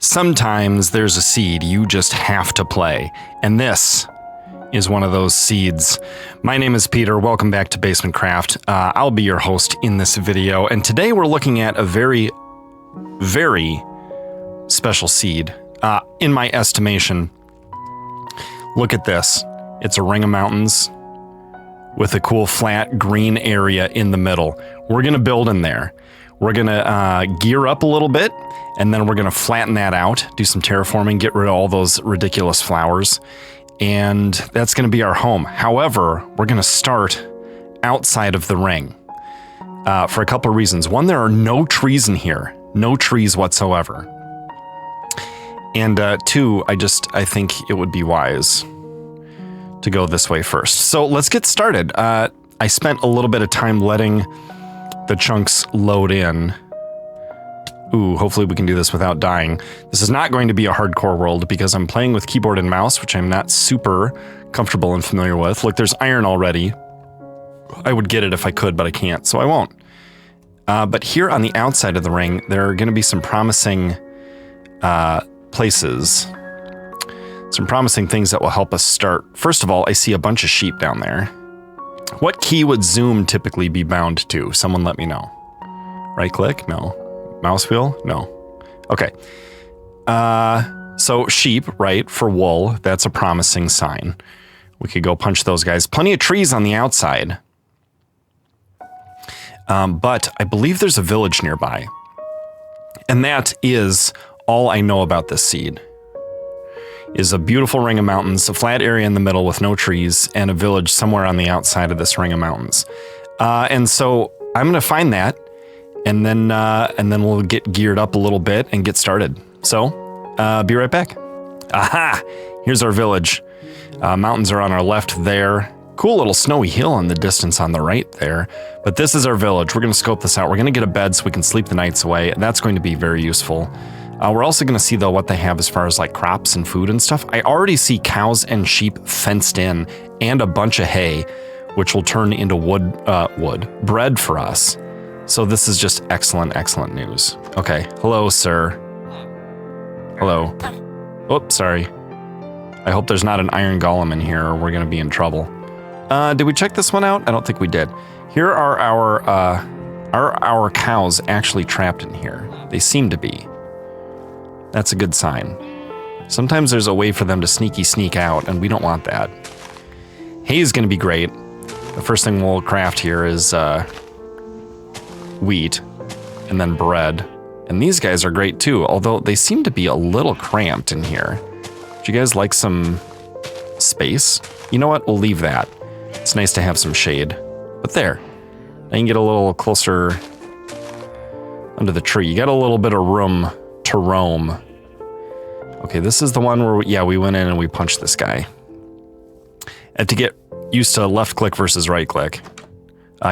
Sometimes there's a seed you just have to play, and this is one of those seeds. My name is Peter. Welcome back to BasementCraft. I'll be your host in this video, and today we're looking at a very, very special seed. In my estimation, look at this. It's a ring of mountains with a cool flat green area in the middle. We're gonna build in there. We're gonna gear up a little bit, and then we're gonna flatten that out, do some terraforming, get rid of all those ridiculous flowers, and that's gonna be our home. However, we're gonna start outside of the ring for a couple of reasons. One, there are no trees in here, no trees whatsoever. And two, I think it would be wise to go this way first. So let's get started. I spent a little bit of time letting the chunks load in. Ooh, hopefully we can do this without dying. This is not going to be a hardcore world because I'm playing with keyboard and mouse, which I'm not super comfortable and familiar with. Look, there's iron already. I would get it if I could, but I can't, so I won't. But here on the outside of the ring, there are gonna be some promising places. Some promising things that will help us start. First of all, I see a bunch of sheep down there. What key would zoom typically be bound to? Someone let me know. Right click? No. Mouse wheel? No. Okay. So sheep, right, for wool. That's a promising sign. We could go punch those guys. Plenty of trees on the outside. But I believe there's a village nearby. And that is all I know about this seed. Is a beautiful ring of mountains, a flat area in the middle with no trees, and a village somewhere on the outside of this ring of mountains. And so I'm gonna find that, and then we'll get geared up a little bit and get started. So, be right back. Aha! Here's our village. Mountains are on our left there. Cool little snowy hill in the distance on the right there. But this is our village. We're gonna scope this out. We're gonna get a bed so we can sleep the nights away, and that's going to be very useful. We're also going to see, though, what they have as far as, like, crops and food and stuff. I already see cows and sheep fenced in and a bunch of hay, which will turn into bread for us. So this is just excellent, excellent news. Okay. Hello, sir. Hello. Oops, sorry. I hope there's not an iron golem in here or we're going to be in trouble. Did we check this one out? I don't think we did. Here are our cows actually trapped in here? They seem to be. That's a good sign. Sometimes there's a way for them to sneak out, and we don't want that. Hay is going to be great. The first thing we'll craft here is wheat, and then bread. And these guys are great too, although they seem to be a little cramped in here. Do you guys like some space? You know what? We'll leave that. It's nice to have some shade. But there. I can get a little closer under the tree. You got a little bit of room to roam. Okay, this is the one where, we went in and we punched this guy. And to get used to left click versus right click.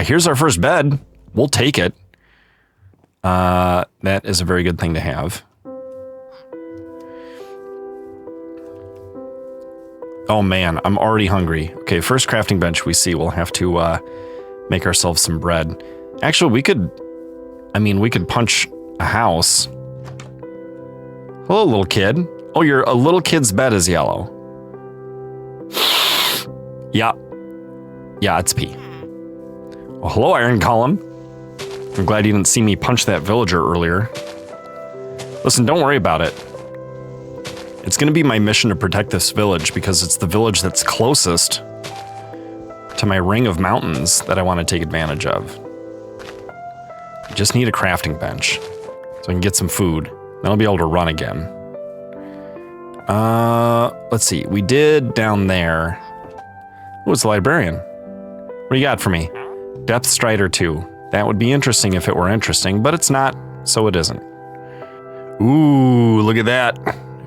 Here's our first bed. We'll take it. That is a very good thing to have. Oh man, I'm already hungry. Okay, first crafting bench we see. We'll have to make ourselves some bread. Actually, we could punch a house. Hello, little kid. Oh, a little kid's bed is yellow. Yeah. Yeah, it's P. Well, hello, Iron Column. I'm glad you didn't see me punch that villager earlier. Listen, don't worry about it. It's going to be my mission to protect this village because it's the village that's closest to my ring of mountains that I want to take advantage of. I just need a crafting bench so I can get some food. Then I'll be able to run again. Let's see. We did down there. Oh, it's the librarian. What do you got for me? Depth Strider 2. That would be interesting if it were interesting, but it's not, so it isn't. Ooh, look at that.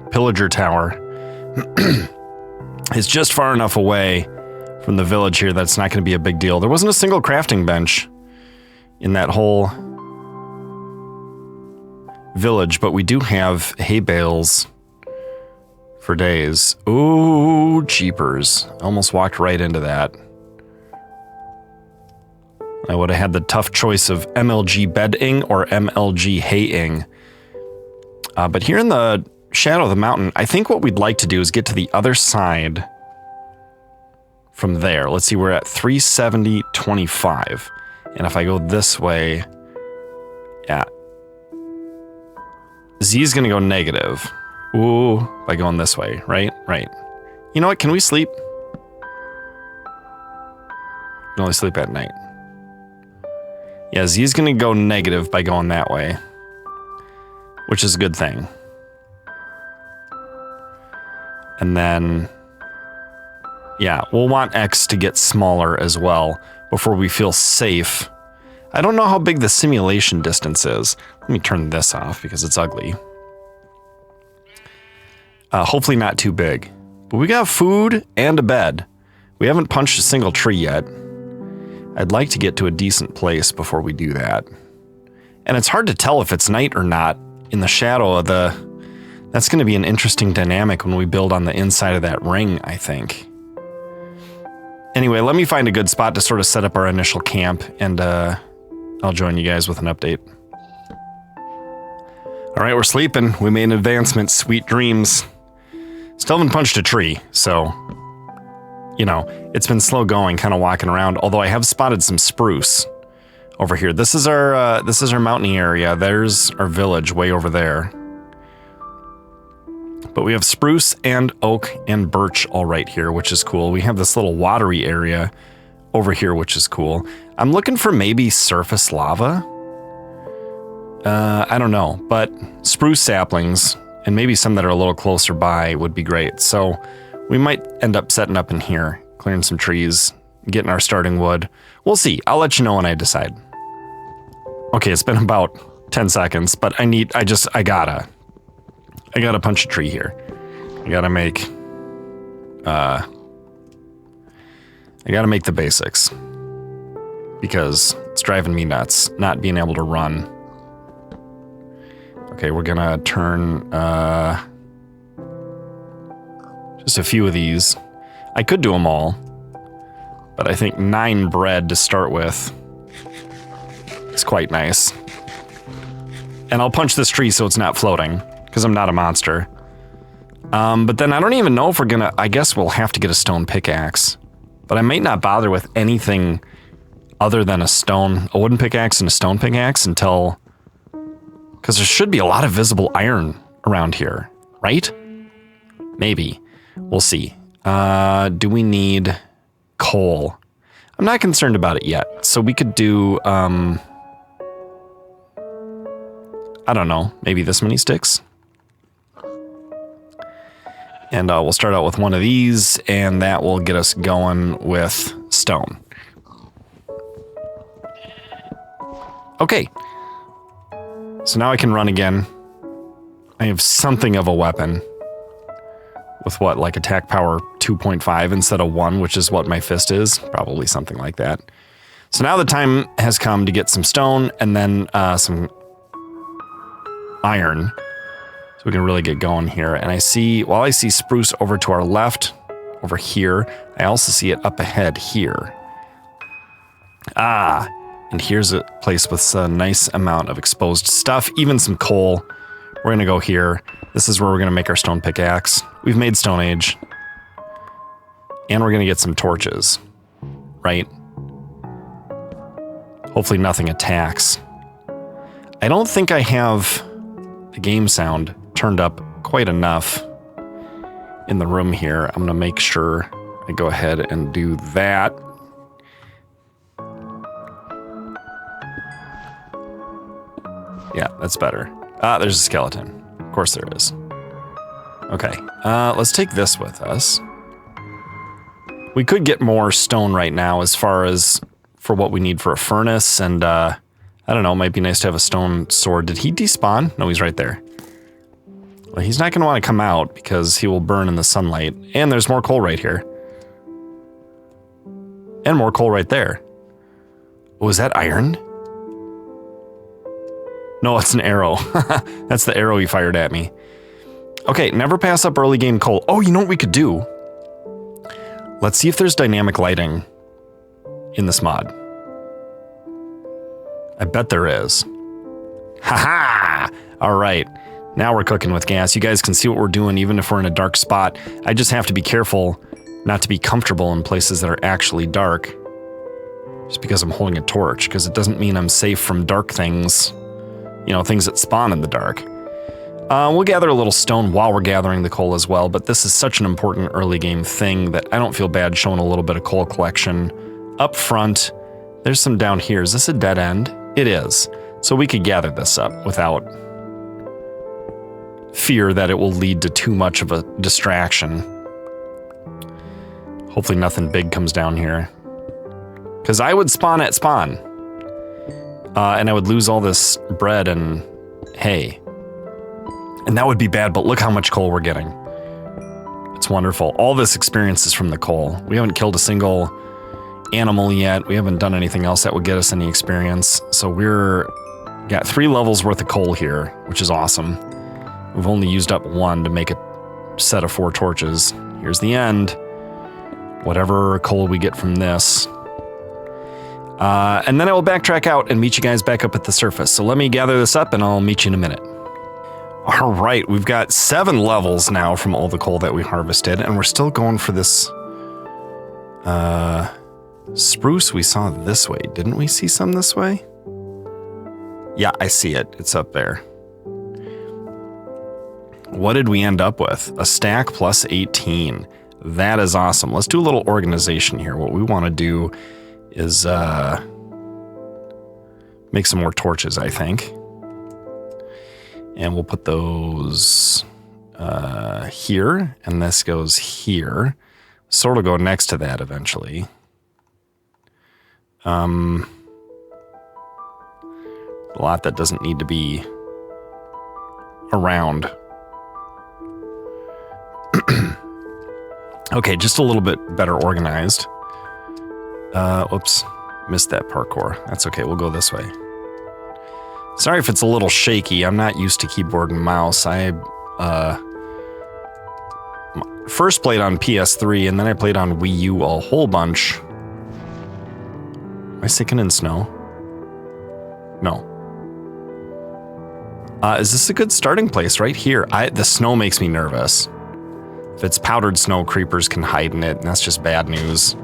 Pillager Tower. It's just far enough away from the village here that's not going to be a big deal. There wasn't a single crafting bench in that whole village, but we do have hay bales for days. Ooh, jeepers. Almost walked right into that. I would have had the tough choice of MLG bedding or MLG haying. But here in the shadow of the mountain, I think what we'd like to do is get to the other side from there. Let's see, we're at 370.25. And if I go this way, yeah. Z is going to go negative. Ooh, by going this way, right? Right. You know what? Can we sleep? We can only sleep at night. Yeah, Z is going to go negative by going that way, which is a good thing. And then, yeah, we'll want X to get smaller as well before we feel safe. I don't know how big the simulation distance is. Let me turn this off because it's ugly. Hopefully not too big. But we got food and a bed. We haven't punched a single tree yet. I'd like to get to a decent place before we do that. And it's hard to tell if it's night or not in the shadow of the... That's going to be an interesting dynamic when we build on the inside of that ring, I think. Anyway, let me find a good spot to sort of set up our initial camp, and I'll join you guys with an update. All right, we're sleeping. We made an advancement. Sweet dreams. Still haven't punched a tree, so, you know, it's been slow going, kind of walking around, although I have spotted some spruce over here. This is our mountain area. There's our village way over there. But we have spruce and oak and birch all right here, which is cool. We have this little watery area over here, which is cool. I'm looking for maybe surface lava. I don't know, but spruce saplings and maybe some that are a little closer by would be great. So we might end up setting up in here, clearing some trees, getting our starting wood. We'll see. I'll let you know when I decide. Okay, it's been about 10 seconds, but I gotta punch a tree here. I gotta make the basics because it's driving me nuts not being able to run. Okay, we're gonna turn just a few of these. I could do them all, but I think 9 bread to start with is quite nice. And I'll punch this tree so it's not floating, because I'm not a monster. But then I don't even know if we're gonna... I guess we'll have to get a stone pickaxe. But I might not bother with anything other than a wooden pickaxe and a stone pickaxe until... Because there should be a lot of visible iron around here, right? Maybe. We'll see. Do we need coal? I'm not concerned about it yet. So we could do... I don't know. Maybe this many sticks? And we'll start out with one of these, and that will get us going with stone. Okay. So now I can run again. I have something of a weapon. With what, like attack power 2.5 instead of 1, which is what my fist is? Probably something like that. So now the time has come to get some stone, and then some iron. So we can really get going here. And I see spruce over to our left, over here. I also see it up ahead here. Ah, and here's a place with a nice amount of exposed stuff, even some coal. We're gonna go here. This is where we're gonna make our stone pickaxe. We've made Stone Age. And we're gonna get some torches, right? Hopefully nothing attacks. I don't think I have the game sound turned up quite enough in the room here. I'm gonna make sure I go ahead and do that. Yeah, that's better. Ah, there's a skeleton. Of course there is. Okay, let's take this with us. We could get more stone right now as far as for what we need for a furnace, and I don't know, it might be nice to have a stone sword. Did he despawn? No, he's right there. Well, he's not going to want to come out because he will burn in the sunlight. And there's more coal right here. And more coal right there. Oh, is that iron? No, it's an arrow. That's the arrow he fired at me. Okay, never pass up early game coal. Oh, you know what we could do? Let's see if there's dynamic lighting in this mod. I bet there is. Haha! All right. Now we're cooking with gas. You guys can see what we're doing even if we're in a dark spot. I just have to be careful not to be comfortable in places that are actually dark. Just because I'm holding a torch, because it doesn't mean I'm safe from dark things. You know, things that spawn in the dark. We'll gather a little stone while we're gathering the coal as well, but this is such an important early game thing that I don't feel bad showing a little bit of coal collection up front. There's some down here. Is this a dead end? It is. So we could gather this up without fear that it will lead to too much of a distraction. Hopefully nothing big comes down here. Because I would spawn at spawn. And I would lose all this bread and hay. And that would be bad, but look how much coal we're getting. It's wonderful. All this experience is from the coal. We haven't killed a single animal yet. We haven't done anything else that would get us any experience. So we're got 3 levels worth of coal here, which is awesome. We've only used up 1 to make a set of 4 torches. Here's the end. Whatever coal we get from this. And then I will backtrack out and meet you guys back up at the surface. So let me gather this up and I'll meet you in a minute. All right, we've got 7 levels now from all the coal that we harvested, and we're still going for this spruce we saw this way. Didn't we see some this way? Yeah, I see it. It's up there. What did we end up with? A stack plus 18. That is awesome. Let's do a little organization here. What we want to do is make some more torches, I think. And we'll put those here, and this goes here. Sort of go next to that eventually. A lot that doesn't need to be around. Okay, just a little bit better organized. Whoops, missed that parkour. That's okay, we'll go this way. Sorry if it's a little shaky. I'm not used to keyboard and mouse. I first played on PS3 and then I played on Wii U a whole bunch. Am I sinking in snow? No. Is this a good starting place right here? The snow makes me nervous. If it's powdered snow, creepers can hide in it, and that's just bad news.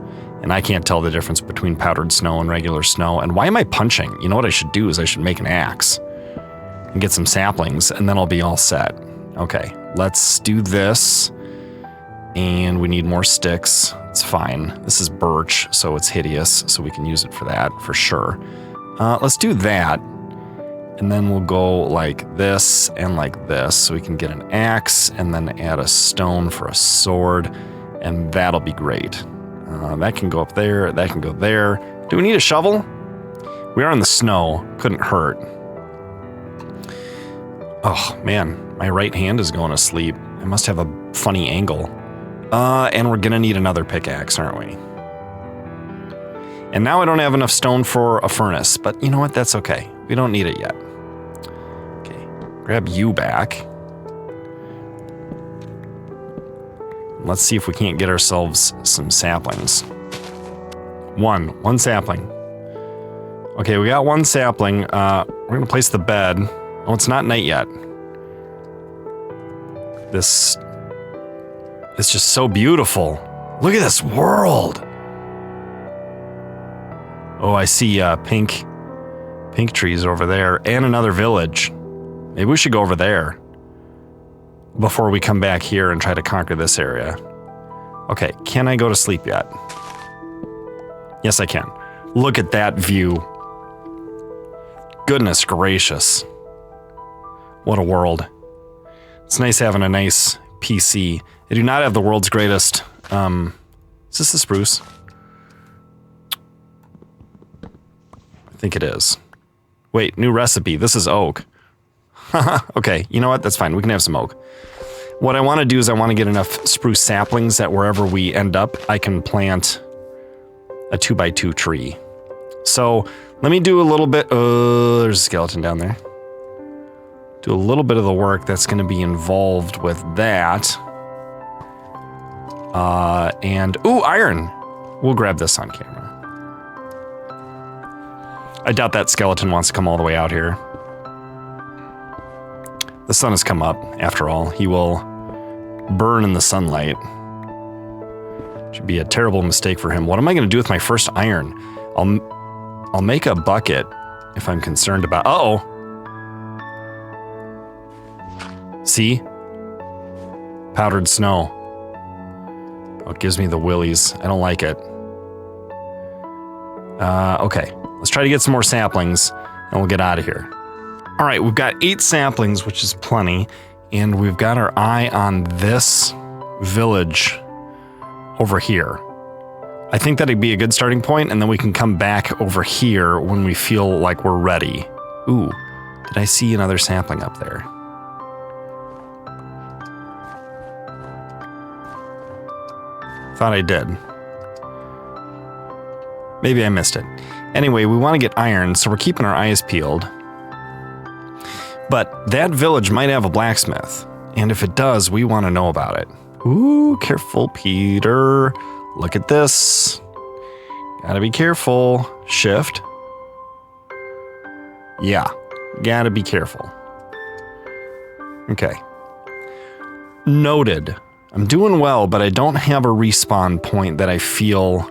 And I can't tell the difference between powdered snow and regular snow. And why am I punching? You know what I should do is I should make an axe and get some saplings, and then I'll be all set. Okay, let's do this. And we need more sticks. It's fine. This is birch, so it's hideous, so we can use it for that, for sure. Let's do that. And then we'll go like this and like this, so we can get an axe and then add a stone for a sword, and that'll be great. That can go up there, that can go there. Do we need a shovel? We are in the snow, couldn't hurt. Oh man, my right hand is going to sleep. I must have a funny angle. And we're gonna need another pickaxe, aren't we? And now I don't have enough stone for a furnace, but you know what, that's okay. We don't need it yet. Okay, grab you back. Let's see if we can't get ourselves some saplings. One sapling. Okay, we got 1 sapling. We're gonna place the bed. Oh, it's not night yet. This is just so beautiful. Look at this world. Oh, I see pink trees over there and another village. Maybe we should go over there before we come back here and try to conquer this area. Okay, can I go to sleep yet? Yes, I can. Look at that view. Goodness gracious. What a world. It's nice having a nice PC. I do not have the world's greatest, is this the spruce? I think it is. Wait, new recipe. This is oak. Okay, you know what? That's fine. We can have some oak. What I want to do is I want to get enough spruce saplings that wherever we end up, I can plant a 2x2 tree. So let me do a little bit. There's a skeleton down there. Do a little bit of the work that's going to be involved with that. Ooh, iron. We'll grab this on camera. I doubt that skeleton wants to come all the way out here. The sun has come up, after all. He will burn in the sunlight. Should be a terrible mistake for him. What am I going to do with my first iron? I'll make a bucket if I'm concerned about... Uh-oh. See? Powdered snow. Oh, it gives me the willies. I don't like it. Okay. Let's try to get some more saplings, and we'll get out of here. All right, we've got 8 saplings, which is plenty, and we've got our eye on this village over here. I think that'd be a good starting point, and then we can come back over here when we feel like we're ready. Ooh, did I see another sapling up there? Thought I did. Maybe I missed it. Anyway, we want to get iron, so we're keeping our eyes peeled. But that village might have a blacksmith, and if it does, we want to know about it. Ooh, careful, Peter. Look at this. Gotta be careful. Shift. Yeah, gotta be careful. Okay. Noted. I'm doing well, but I don't have a respawn point that I feel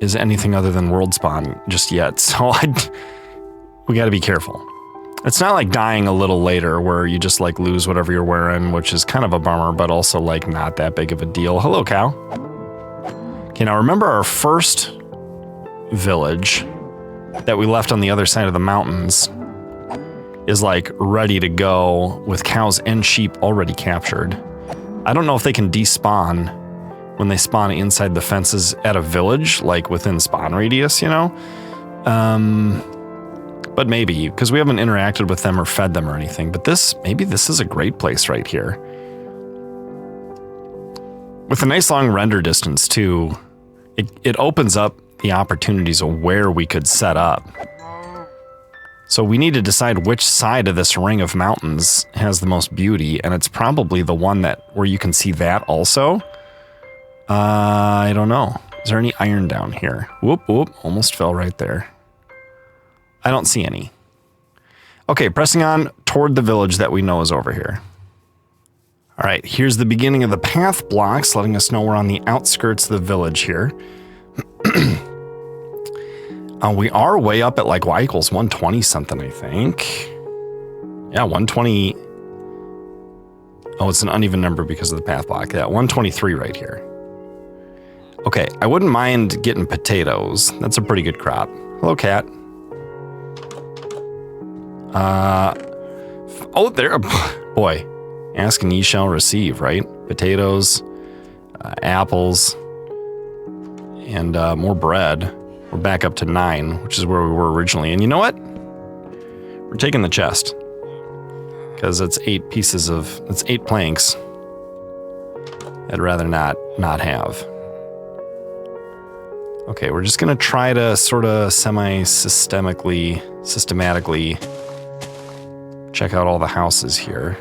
is anything other than world spawn just yet, so we gotta be careful. It's not like dying a little later where you just like lose whatever you're wearing, which is kind of a bummer, but also like not that big of a deal. Hello, cow. Okay, now remember our first village that we left on the other side of the mountains is like ready to go with cows and sheep already captured. I don't know if they can despawn when they spawn inside the fences at a village, like within spawn radius, you know? But maybe, because we haven't interacted with them or fed them or anything. But maybe this is a great place right here. With a nice long render distance too, it opens up the opportunities of where we could set up. So we need to decide which side of this ring of mountains has the most beauty, and it's probably the one where you can see that also. I don't know. Is there any iron down here? Whoop, whoop, almost fell right there. I don't see any. Okay, pressing on toward the village that we know is over here. All right, here's the beginning of the path blocks, letting us know we're on the outskirts of the village here. We are way up at like y equals 120 something, I think. Yeah, 120. Oh, it's an uneven number because of the path block. Yeah, 123 right here. Okay, I wouldn't mind getting potatoes. That's a pretty good crop. Hello, cat. Oh, there, boy, ask and ye shall receive, right? Potatoes, apples, and more bread. We're back up to 9, which is where we were originally. And you know what? We're taking the chest because it's 8 planks. I'd rather not have. Okay, we're just gonna try to sort of systematically check out all the houses here.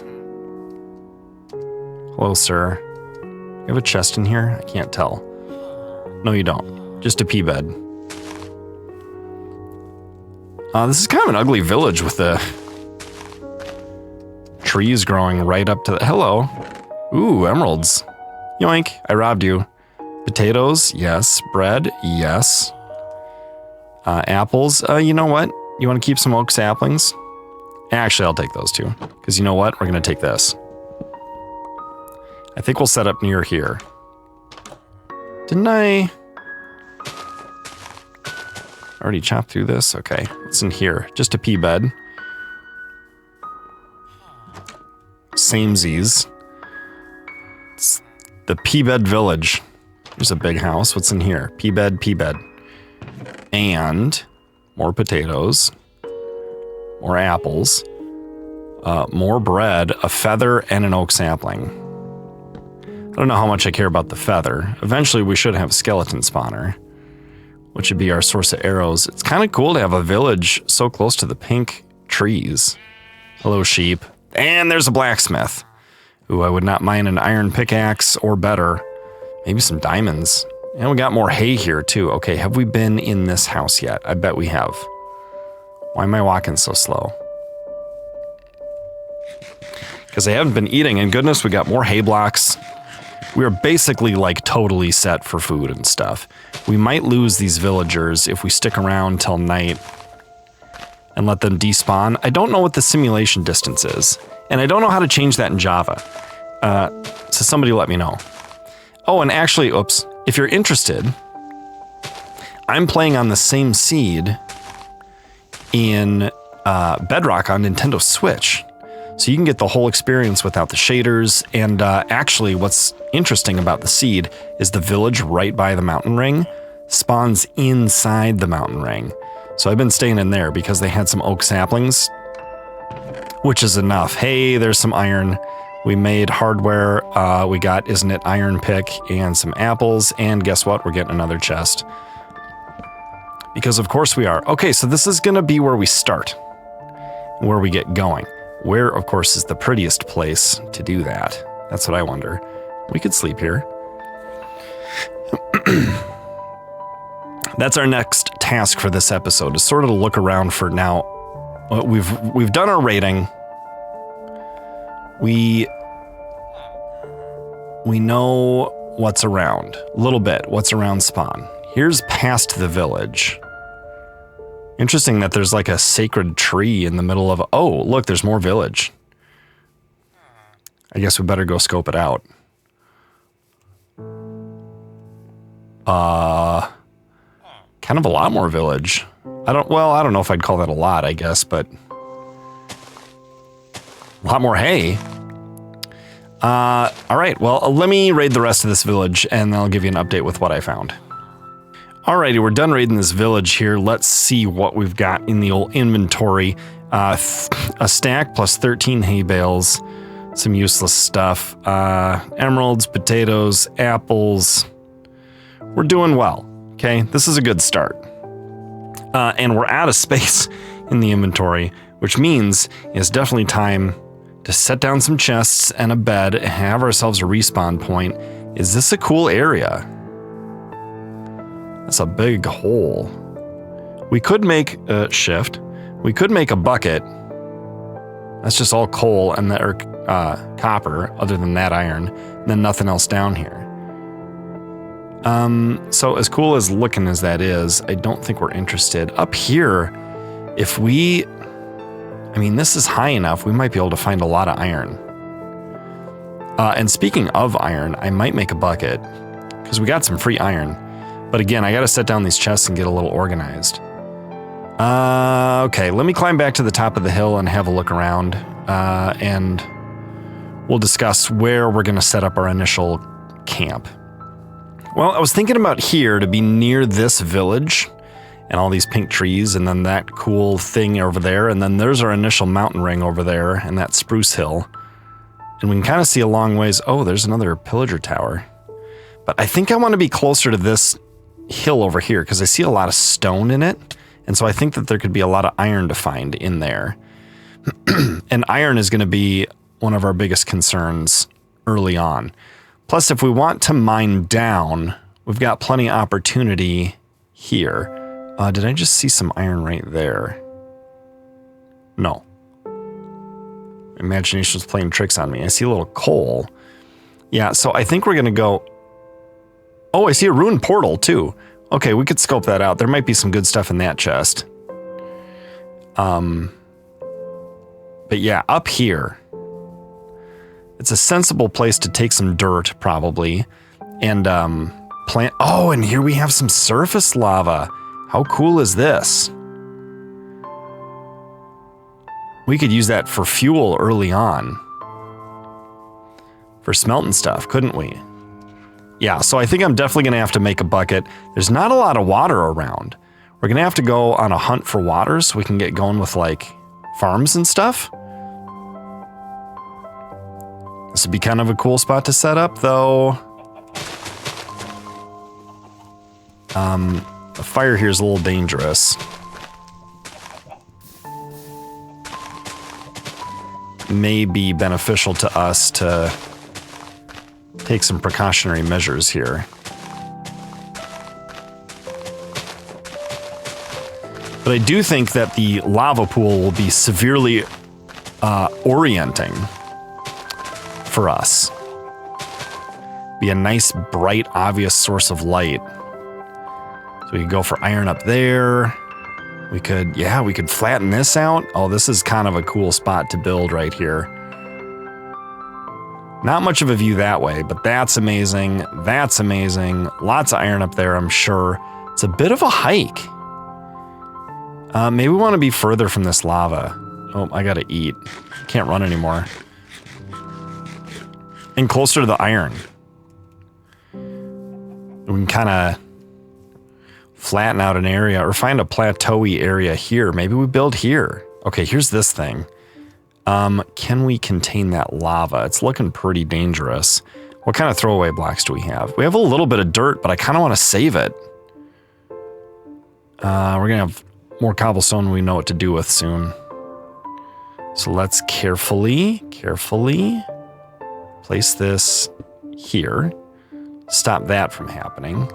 Hello, sir. You have a chest in here? I can't tell. No, you don't. Just a pea bed. This is kind of an ugly village with the trees growing right up to the... Hello. Ooh, emeralds. Yoink, I robbed you. Potatoes, yes. Bread, yes. Apples, you know what? You want to keep some oak saplings? Actually, I'll take those too. Because you know what? We're going to take this. I think we'll set up near here. Didn't I already chop through this? Okay, what's in here? Just a pea bed. Samesies. It's the pea bed village. There's a big house. What's in here? Pea bed, pea bed. And more potatoes. More apples. More bread, a feather, and an oak sapling. I don't know how much I care about the feather. Eventually, we should have a skeleton spawner, which would be our source of arrows. It's kind of cool to have a village so close to the pink trees. Hello, sheep. And there's a blacksmith. Ooh, I would not mind an iron pickaxe or better. Maybe some diamonds. And we got more hay here, too. Okay, have we been in this house yet? I bet we have. Why am I walking so slow? because they haven't been eating, and goodness, we got more hay blocks. We are basically like totally set for food and stuff. We might lose these villagers if we stick around till night and let them despawn. I don't know what the simulation distance is, and I don't know how to change that in Java. So somebody let me know. Oh, and actually, oops, if you're interested, I'm playing on the same seed in Bedrock on Nintendo Switch. So you can get the whole experience without the shaders. And actually, what's interesting about the seed is the village right by the mountain ring spawns inside the mountain ring. So I've been staying in there because they had some oak saplings, which is enough. Hey, there's some iron. We made hardware. We got, isn't it, iron pick and some apples. And guess what? We're getting another chest. Because of course we are. Okay, so this is going to be where we start, where we get going. Where, of course, is the prettiest place to do that? That's what I wonder. We could sleep here. That's our next task for this episode, is sort of to look around for now. We've done our raiding. We know what's around. A little bit. What's around spawn. Here's past the village. Interesting that there's like a sacred tree in the middle of... Oh, look, there's more village. I guess we better go scope it out. Kind of a lot more village. I don't know if I'd call that a lot, I guess, but... A lot more hay. All right, well, let me raid the rest of this village, and then I'll give you an update with what I found. Alrighty, we're done raiding this village here. Let's see what we've got in the old inventory. A stack plus 13 hay bales. Some useless stuff. Emeralds, potatoes, apples. We're doing well, okay? This is a good start. And we're out of space in the inventory, which means it's definitely time to set down some chests and a bed and have ourselves a respawn point. Is this a cool area? That's a big hole. We could make a shift. We could make a bucket. That's just all coal and copper, other than that iron, and then nothing else down here. So as cool as looking as that is, I don't think we're interested. Up here, if we... I mean, this is high enough, we might be able to find a lot of iron. And speaking of iron, I might make a bucket, because we got some free iron. But again, I gotta set down these chests and get a little organized. Okay, let me climb back to the top of the hill and have a look around. And we'll discuss where we're gonna set up our initial camp. Well, I was thinking about here to be near this village and all these pink trees, and then that cool thing over there, and then there's our initial mountain ring over there, and that spruce hill. And we can kind of see a long ways. Oh, there's another pillager tower. But I think I want to be closer to this hill over here, because I see a lot of stone in it, and so I think that there could be a lot of iron to find in there. And iron is going to be one of our biggest concerns early on. Plus, if we want to mine down, we've got plenty of opportunity here. Did I just see some iron right there? No. Imagination was playing tricks on me. I see a little coal. Yeah, so I think we're going to go... Oh, I see a ruined portal, too. Okay, we could scope that out. There might be some good stuff in that chest. But yeah, up here. It's a sensible place to take some dirt, probably. And plant... Oh, and here we have some surface lava. How cool is this? We could use that for fuel early on. For smelting stuff, couldn't we? Yeah, so I think I'm definitely going to have to make a bucket. There's not a lot of water around. We're going to have to go on a hunt for water so we can get going with, like, farms and stuff. This would be kind of a cool spot to set up, though. The fire here is a little dangerous. May be beneficial to us to take some precautionary measures here. But I do think that the lava pool will be severely orienting for us. Be a nice, bright, obvious source of light. So we could go for iron up there. We could flatten this out. Oh, this is kind of a cool spot to build right here. Not much of a view that way, but that's amazing. That's amazing. Lots of iron up there, I'm sure. It's a bit of a hike. Maybe we want to be further from this lava. Oh, I gotta eat. Can't run anymore. And closer to the iron. We can kind of flatten out an area or find a plateau-y area here. Maybe we build here. Okay, here's this thing. Can we contain that lava? It's looking pretty dangerous. What kind of throwaway blocks do we have? We have a little bit of dirt, but I kind of want to save it. We're going to have more cobblestone we know what to do with soon. So let's carefully place this here. Stop that from happening.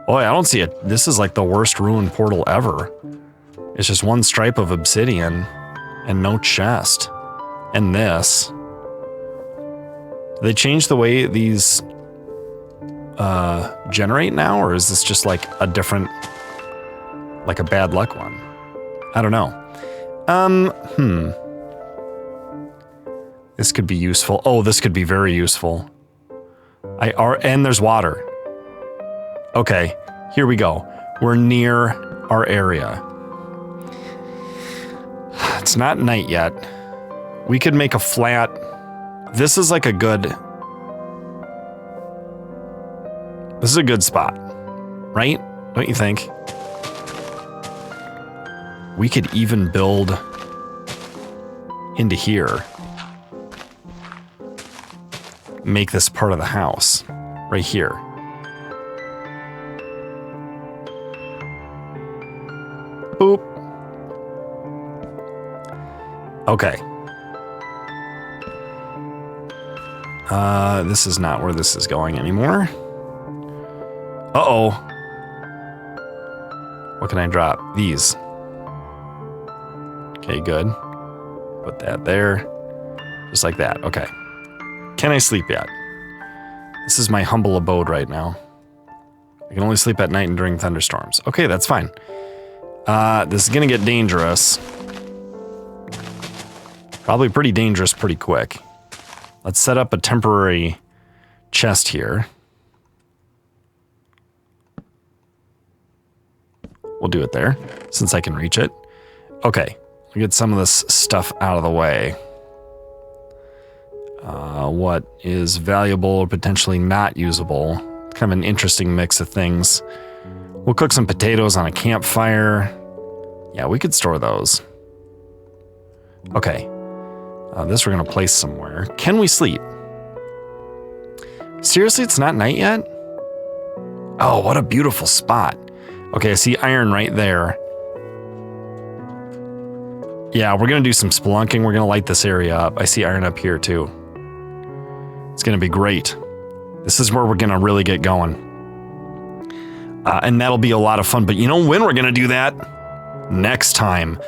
Oh, I don't see it. This is like the worst ruined portal ever. It's just one stripe of obsidian and no chest. And this. Did they change the way these generate now, or is this just like a different, like a bad luck one? I don't know. This could be useful. Oh, this could be very useful. And there's water. Okay, here we go. We're near our area. It's not night yet. We could make a flat. This is like a good. This is a good spot, right? Don't you think? We could even build into here. Make this part of the house right here. Boop. Okay. This is not where this is going anymore. Uh-oh. What can I drop? These. Okay, good. Put that there. Just like that. Okay. Can I sleep yet? This is my humble abode right now. I can only sleep at night and during thunderstorms. Okay, that's fine. This is gonna get dangerous. Probably pretty dangerous pretty quick. Let's set up a temporary chest here. We'll do it there, since I can reach it. Okay, we'll get some of this stuff out of the way. What is valuable or potentially not usable? Kind of an interesting mix of things. We'll cook some potatoes on a campfire. Yeah, we could store those. Okay. This we're going to place somewhere. Can we sleep? Seriously, it's not night yet? Oh, what a beautiful spot. Okay, I see iron right there. Yeah, we're going to do some spelunking. We're going to light this area up. I see iron up here too. It's going to be great. This is where we're going to really get going. And that'll be a lot of fun. But you know when we're going to do that? Next time.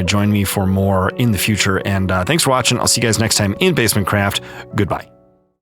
Join me for more in the future. And thanks for watching. I'll see you guys next time in BasementCraft. Goodbye.